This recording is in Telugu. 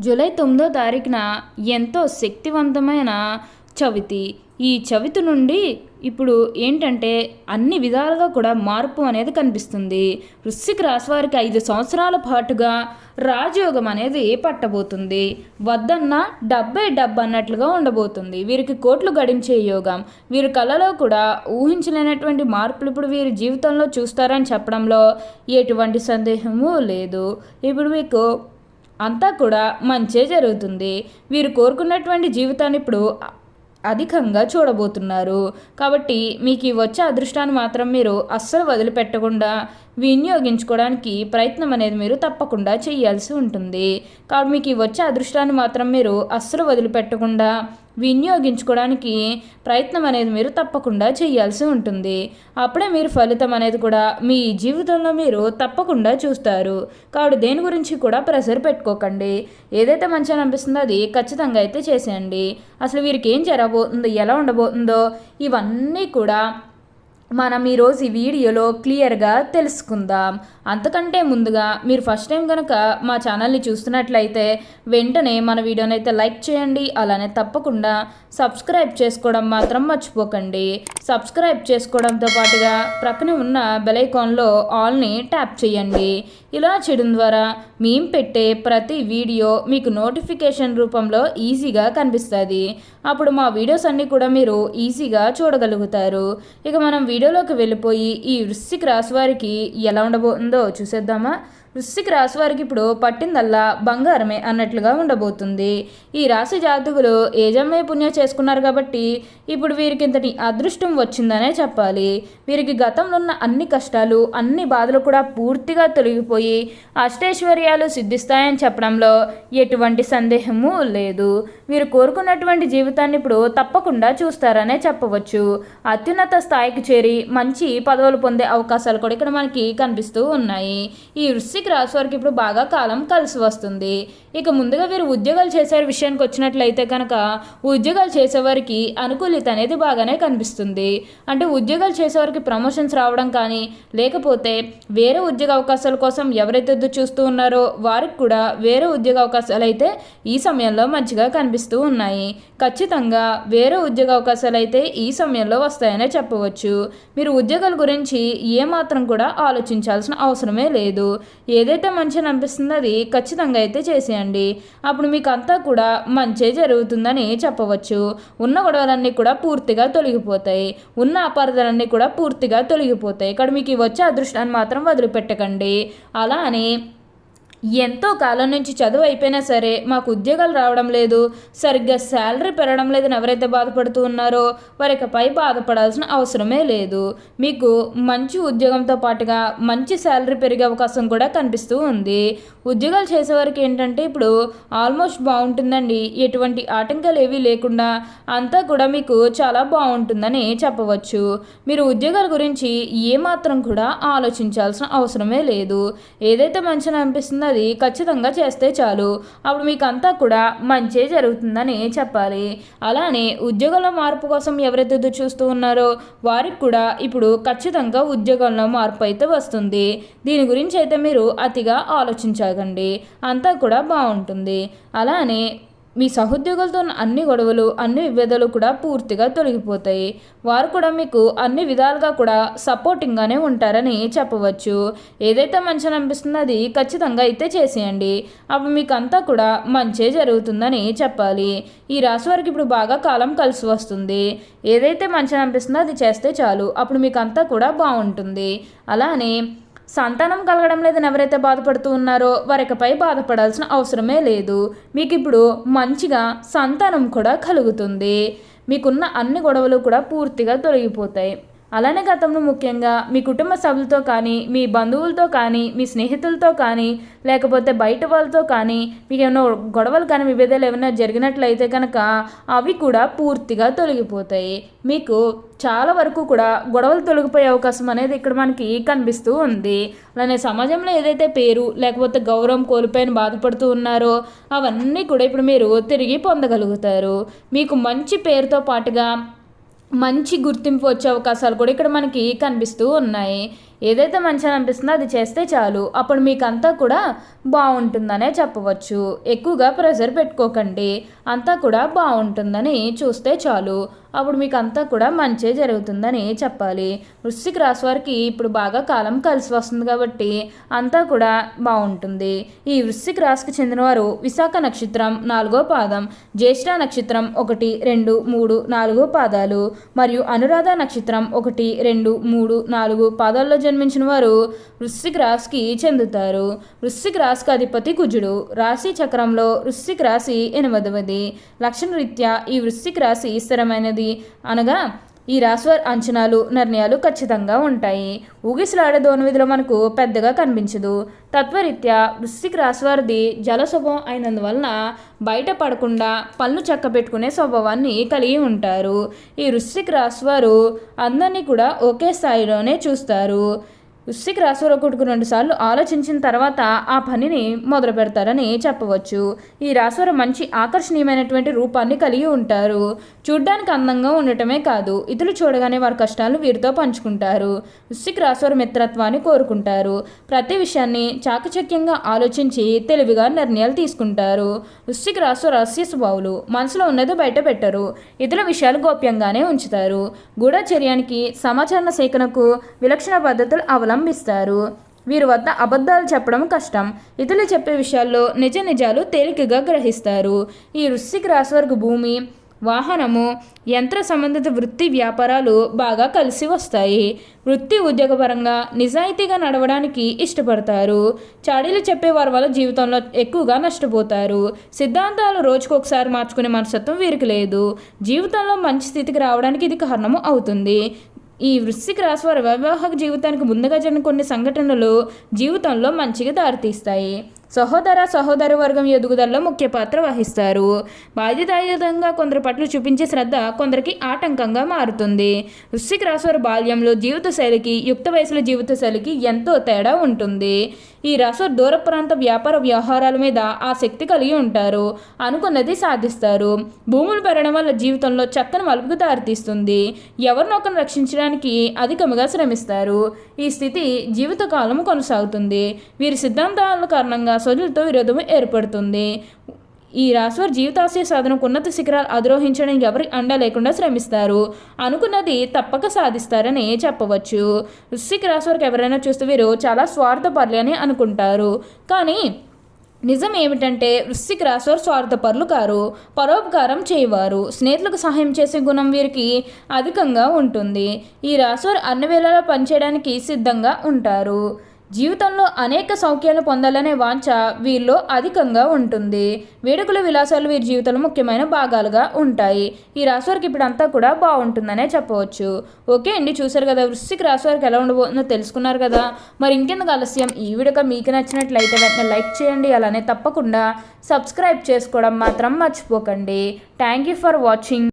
జూలై 9వ తారీఖున ఎంతో శక్తివంతమైన చవితి. ఈ చవితి నుండి ఇప్పుడు ఏంటంటే అన్ని విధాలుగా కూడా మార్పు అనేది కనిపిస్తుంది. వృశ్చిక రాశి వారికి 5 సంవత్సరాల పాటుగా రాజయోగం అనేది పట్టబోతుంది. వద్దన్న డబ్బే డబ్బు అన్నట్లుగా ఉండబోతుంది. వీరికి కోట్లు గడించే యోగం. వీరి కళలో కూడా ఊహించలేనటువంటి మార్పులు ఇప్పుడు వీరి జీవితంలో చూస్తారని చెప్పడంలో ఎటువంటి సందేహము లేదు. ఇప్పుడు మీకు అంతా కూడా మంచే జరుగుతుంది. వీరు కోరుకున్నటువంటి జీవితాన్ని ఇప్పుడు అధికంగా చూడబోతున్నారు. కాబట్టి మీకు వచ్చే అదృష్టాన్ని మాత్రం మీరు అస్సలు వదిలిపెట్టకుండా వినియోగించుకోవడానికి ప్రయత్నం అనేది మీరు తప్పకుండా చేయాల్సి ఉంటుంది. కాబట్టి మీకు వచ్చే అదృష్టాన్ని మాత్రం మీరు అస్సలు వదిలిపెట్టకుండా వినియోగించుకోవడానికి ప్రయత్నం అనేది మీరు తప్పకుండా చేయాల్సి ఉంటుంది. అప్పుడే మీరు ఫలితం అనేది కూడా మీ జీవితంలో మీరు తప్పకుండా చూస్తారు. కాబట్టి దేని గురించి కూడా ప్రెషర్ పెట్టుకోకండి. ఏదైతే మంచిగా అనిపిస్తుందో అది ఖచ్చితంగా అయితే చేసేయండి. అసలు వీరికి ఏం జరగబోతుందో, ఎలా ఉండబోతుందో ఇవన్నీ కూడా మనం ఈరోజు ఈ వీడియోలో క్లియర్గా తెలుసుకుందాం. అంతకంటే ముందుగా మీరు ఫస్ట్ టైం కనుక మా ఛానల్ని చూస్తున్నట్లయితే వెంటనే మన వీడియోని అయితే లైక్ చేయండి. అలానే తప్పకుండా సబ్స్క్రైబ్ చేసుకోవడం మాత్రం మర్చిపోకండి. సబ్స్క్రైబ్ చేసుకోవడంతో పాటుగా ప్రక్కనే ఉన్న బెల్ ఐకాన్లో ఆల్ని ట్యాప్ చేయండి. ఇలా చేయడం ద్వారా మేము పెట్టే ప్రతి వీడియో మీకు నోటిఫికేషన్ రూపంలో ఈజీగా కనిపిస్తుంది. అప్పుడు మా వీడియోస్ అన్నీ కూడా మీరు ఈజీగా చూడగలుగుతారు. ఇక మనం వీడియోలోకి వెళ్ళిపోయి ఈ వృశ్చిక రాశి వారికి ఎలా ఉండబోతుందో చూసేద్దామా. వృశ్చిక రాశి వారికి ఇప్పుడు పట్టిందల్లా బంగారమే అన్నట్లుగా ఉండబోతుంది. ఈ రాశి జాతకులు ఏజమ్మే పుణ్యం చేసుకున్నారు కాబట్టి ఇప్పుడు వీరికి ఇంతటి అదృష్టం వచ్చిందనే చెప్పాలి. వీరికి గతంలో ఉన్న అన్ని కష్టాలు, అన్ని బాధలు కూడా పూర్తిగా తొలగిపోయి అష్టైశ్వర్యాలు సిద్ధిస్తాయని చెప్పడంలో ఎటువంటి సందేహము లేదు. వీరు కోరుకున్నటువంటి జీవితాన్ని ఇప్పుడు తప్పకుండా చూస్తారనే చెప్పవచ్చు. అత్యున్నత స్థాయికి చేరి మంచి పదవులు పొందే అవకాశాలు కూడా ఇక్కడ మనకి కనిపిస్తూ ఉన్నాయి. ఈ వృశ్చిక రాశి వారికి ఇప్పుడు బాగా కాలం కలిసి వస్తుంది. ఇక ముందుగా వీరు ఉద్యోగాలు చేసే విషయానికి వచ్చినట్లయితే కనుక ఉద్యోగాలు చేసేవారికి అనుకూలిత అనేది బాగానే కనిపిస్తుంది. అంటే ఉద్యోగాలు చేసేవారికి ప్రమోషన్స్ రావడం కానీ, లేకపోతే వేరే ఉద్యోగ అవకాశాల కోసం ఎవరైతే ఎదురు చూస్తూ ఉన్నారో వారికి కూడా వేరే ఉద్యోగ అవకాశాలు అయితే ఈ సమయంలో మంచిగా కనిపిస్తూ ఉన్నాయి. ఖచ్చితంగా వేరే ఉద్యోగ అవకాశాలు అయితే ఈ సమయంలో వస్తాయనే చెప్పవచ్చు. మీరు ఉద్యోగాల గురించి ఏమాత్రం కూడా ఆలోచించాల్సిన అవసరమే లేదు. ఏదైతే మంచిగా అనిపిస్తుందో అది ఖచ్చితంగా అయితే చేసేయండి. అప్పుడు మీకు అంతా కూడా మంచే జరుగుతుందని చెప్పవచ్చు. ఉన్న గొడవలన్నీ కూడా పూర్తిగా తొలగిపోతాయి. ఉన్న అపార్థాలన్నీ కూడా పూర్తిగా తొలగిపోతాయి. ఇక్కడ మీకు వచ్చే అదృష్టాన్ని మాత్రం వదిలిపెట్టకండి. అలా అని ఎంతో కాలం నుంచి చదువు అయిపోయినా సరే మాకు ఉద్యోగాలు రావడం లేదు, సరిగ్గా శాలరీ పెరగడం లేదని ఎవరైతే బాధపడుతూ ఉన్నారో వారికపై బాధపడాల్సిన అవసరమే లేదు. మీకు మంచి ఉద్యోగంతో పాటుగా మంచి శాలరీ పెరిగే అవకాశం కూడా కనిపిస్తూ ఉంది. ఉద్యోగాలు చేసేవారికి ఏంటంటే ఇప్పుడు ఆల్మోస్ట్ బాగుంటుందండి. ఎటువంటి ఆటంకాలు ఏవీ లేకుండా అంతా కూడా మీకు చాలా బాగుంటుందని చెప్పవచ్చు. మీరు ఉద్యోగాల గురించి ఏమాత్రం కూడా ఆలోచించాల్సిన అవసరమే లేదు. ఏదైతే మంచిగా అనిపిస్తుందో అది ఖచ్చితంగా చేస్తే చాలు. అప్పుడు మీకు అంతా కూడా మంచే జరుగుతుందని చెప్పాలి. అలానే ఉద్యోగంలో మార్పు కోసం ఎవరైతే ఎదురు చూస్తూ ఉన్నారో వారికి కూడా ఇప్పుడు ఖచ్చితంగా ఉద్యోగంలో మార్పు అయితే వస్తుంది. దీని గురించి అయితే మీరు అతిగా ఆలోచించకండి. అంతా కూడా బాగుంటుంది. అలానే మీ సహోద్యోగులతో ఉన్న అన్ని గొడవలు, అన్ని విభేదాలు కూడా పూర్తిగా తొలగిపోతాయి. వారు కూడా మీకు అన్ని విధాలుగా కూడా సపోర్టింగ్గానే ఉంటారని చెప్పవచ్చు. ఏదైతే మంచిగా అనిపిస్తుందో అది ఖచ్చితంగా అయితే చేసేయండి. అప్పుడు మీకు అంతా కూడా మంచే జరుగుతుందని చెప్పాలి. ఈ రాశి వారికి ఇప్పుడు బాగా కాలం కలిసి వస్తుంది. ఏదైతే మంచిగా అనిపిస్తుందో అది చేస్తే చాలు. అప్పుడు మీకు అంతా కూడా బాగుంటుంది. అలానే సంతానం కలగడం లేదని ఎవరైతే బాధపడుతూ ఉన్నారో వారికపై బాధపడాల్సిన అవసరమే లేదు. మీకు ఇప్పుడు మంచిగా సంతానం కూడా కలుగుతుంది. మీకున్న అన్ని గొడవలు కూడా పూర్తిగా తొలగిపోతాయి. అలానే గతంలో ముఖ్యంగా మీ కుటుంబ సభ్యులతో కానీ, మీ బంధువులతో కానీ, మీ స్నేహితులతో కానీ, లేకపోతే బయట వాళ్ళతో కానీ మీకు ఏమైనా గొడవలు కానీ విభేదాలు ఏమైనా జరిగినట్లయితే కనుక అవి కూడా పూర్తిగా తొలగిపోతాయి. మీకు చాలా వరకు కూడా గొడవలు తొలగిపోయే అవకాశం అనేది ఇక్కడ మనకి కనిపిస్తూ ఉంది. అలానే సమాజంలో ఏదైతే పేరు లేకపోతే గౌరవం కోల్పోయిన బాధపడుతూ ఉన్నారో అవన్నీ కూడా ఇప్పుడు మీరు తిరిగి పొందగలుగుతారు. మీకు మంచి పేరుతో పాటుగా మంచి గుర్తింపు వచ్చే అవకాశాలు కూడా ఇక్కడ మనకి కనిపిస్తూ ఉన్నాయి. ఏదైతే మంచిగా అనిపిస్తుందో అది చేస్తే చాలు. అప్పుడు మీకంతా కూడా బాగుంటుందనే చెప్పవచ్చు. ఎక్కువగా ప్రెషర్ పెట్టుకోకండి, అంతా కూడా బాగుంటుందని చూస్తే చాలు. అప్పుడు మీకు అంతా కూడా మంచి జరుగుతుందని చెప్పాలి. వృశ్చిక రాశి వారికి ఇప్పుడు బాగా కాలం కలిసి వస్తుంది కాబట్టి అంతా కూడా బాగుంటుంది. ఈ వృశ్చిక రాశికి చెందినవారు విశాఖ నక్షత్రం 4వ పాదం, జ్యేష్ఠ నక్షత్రం 1, 2, 3, 4 పాదాలు మరియు అనురాధ నక్షత్రం 1, 2, 3, 4 పాదాల్లో జన్మించిన వారు వృశ్చిక రాశికి చెందుతారు. వృశ్చిక రాశికి అధిపతి కుజుడు. రాశి చక్రంలో వృశ్చిక రాశి 8వది. లక్షణ రీత్యా ఈ వృశ్చిక రాశి స్థిరమైనది అనగా ఈ రాశివారి అంచనాలు నిర్ణయాలు ఖచ్చితంగా ఉంటాయి. ఊగిసలాడే దోనవిధిలో మనకు పెద్దగా కనిపించదు. తత్వరీత్యా వృశ్చిక రాశివారిది జల స్వభావం అయినందువలన బయట పడకుండా పళ్ళు చక్కబెట్టుకునే స్వభావాన్ని కలిగి ఉంటారు. ఈ వృశ్చిక రాశివారు అందరినీ కూడా ఒకే స్థాయిలోనే చూస్తారు. వృశ్చిక రాశివారు 1-2 సార్లు ఆలోచించిన తర్వాత ఆ పనిని మొదలు పెడతారని చెప్పవచ్చు. ఈ రాశివారు మంచి ఆకర్షణీయమైనటువంటి రూపాన్ని కలిగి ఉంటారు. చూడ్డానికి అందంగా ఉండటమే కాదు, ఇతరులు చూడగానే వారి కష్టాలను వీరితో పంచుకుంటారు. వృశ్చిక రాశివారు మిత్రత్వాన్ని కోరుకుంటారు. ప్రతి విషయాన్ని చాకచక్యంగా ఆలోచించి తెలివిగా నిర్ణయాలు తీసుకుంటారు. వృశ్చిక రాశివారు రహస్య స్వభావులు. మనసులో ఉన్నది బయట పెట్టరు. ఇతర విషయాలు గోప్యంగానే ఉంచుతారు. గూఢచర్యానికి సమాచార సేకరణకు విలక్షణ పద్ధతులు అవలంబిస్తారు. వీరి వద్ద అబద్ధాలు చెప్పడం కష్టం. ఇతరులు చెప్పే విషయాల్లో నిజాలు తేలికగా గ్రహిస్తారు. ఈ వృశ్చిక రాశి వారికి భూమి, వాహనము, యంత్ర సంబంధిత వృత్తి వ్యాపారాలు బాగా కలిసి వస్తాయి. వృత్తి ఉద్యోగపరంగా నిజాయితీగా నడవడానికి ఇష్టపడతారు. చాడీలు చెప్పేవారి వల్ల జీవితంలో ఎక్కువగా నష్టపోతారు. సిద్ధాంతాలు రోజుకొకసారి మార్చుకునే మనస్తత్వం వీరికి లేదు. జీవితంలో మంచి స్థితికి రావడానికి ఇది కారణము అవుతుంది. ఈ వృశ్చిక రాశి వారి వైవాహిక జీవితానికి ముందుగా జరిగిన కొన్ని సంఘటనలు జీవితంలో మంచిగా దారితీస్తాయి. సహోదరి వర్గం ఎదుగుదలలో ముఖ్య పాత్ర వహిస్తారు. బాధ్యతాయుతంగా కొందరి పట్ల చూపించే శ్రద్ధ కొందరికి ఆటంకంగా మారుతుంది. వృశ్చిక రాశి వారి బాల్యంలో జీవితశైలికి యుక్త వయసులో జీవితశైలికి ఎంతో తేడా ఉంటుంది. ఈ రాశి వారు దూర ప్రాంత వ్యాపార వ్యవహారాల మీద ఆసక్తి కలిగి ఉంటారు. అనుకున్నది సాధిస్తారు. భూములు పెరగడం వల్ల జీవితంలో చక్కని మలుపుకు దారితీస్తుంది. ఎవరినొకరిని రక్షించడానికి అధికంగా శ్రమిస్తారు. ఈ స్థితి జీవితకాలం కొనసాగుతుంది. వీరి సిద్ధాంతాల కారణంగా సోదరులతో విరోధం ఏర్పడుతుంది. ఈ రాశివారి జీవితాశయ సాధనకు ఉన్నత శిఖరాలు అధిరోహించడానికి ఎవరి అండ లేకుండా శ్రమిస్తారు. అనుకున్నది తప్పక సాధిస్తారని చెప్పవచ్చు. వృశ్చిక రాశివారికి ఎవరైనా చూస్తే వీరు చాలా స్వార్థపరులు అని అనుకుంటారు. కానీ నిజం ఏమిటంటే వృశ్చిక రాశివారు స్వార్థపరులు కారు. పరోపకారం చేయవారు. స్నేహితులకు సహాయం చేసే గుణం వీరికి అధికంగా ఉంటుంది. ఈ రాశివారు అన్ని వేళలా పనిచేయడానికి సిద్ధంగా ఉంటారు. జీవితంలో అనేక సౌఖ్యాలు పొందాలనే వాంఛ వీరిలో అధికంగా ఉంటుంది. వేడుకల విలాసాలు వీరి జీవితంలో ముఖ్యమైన భాగాలుగా ఉంటాయి. ఈ రాశివారికి ఇప్పుడు అంతా కూడా బాగుంటుందనే చెప్పవచ్చు. ఓకే అండి, చూసారు కదా వృశ్చిక రాశివారికి ఎలా ఉండబోతుందో తెలుసుకున్నారు కదా. మరి ఇంకెందుకు ఆలస్యం, ఈ వీడియో మీకు నచ్చినట్లయితే వెంటనే లైక్ చేయండి. అలానే తప్పకుండా సబ్స్క్రైబ్ చేసుకోవడం మాత్రం మర్చిపోకండి. Thank you for watching.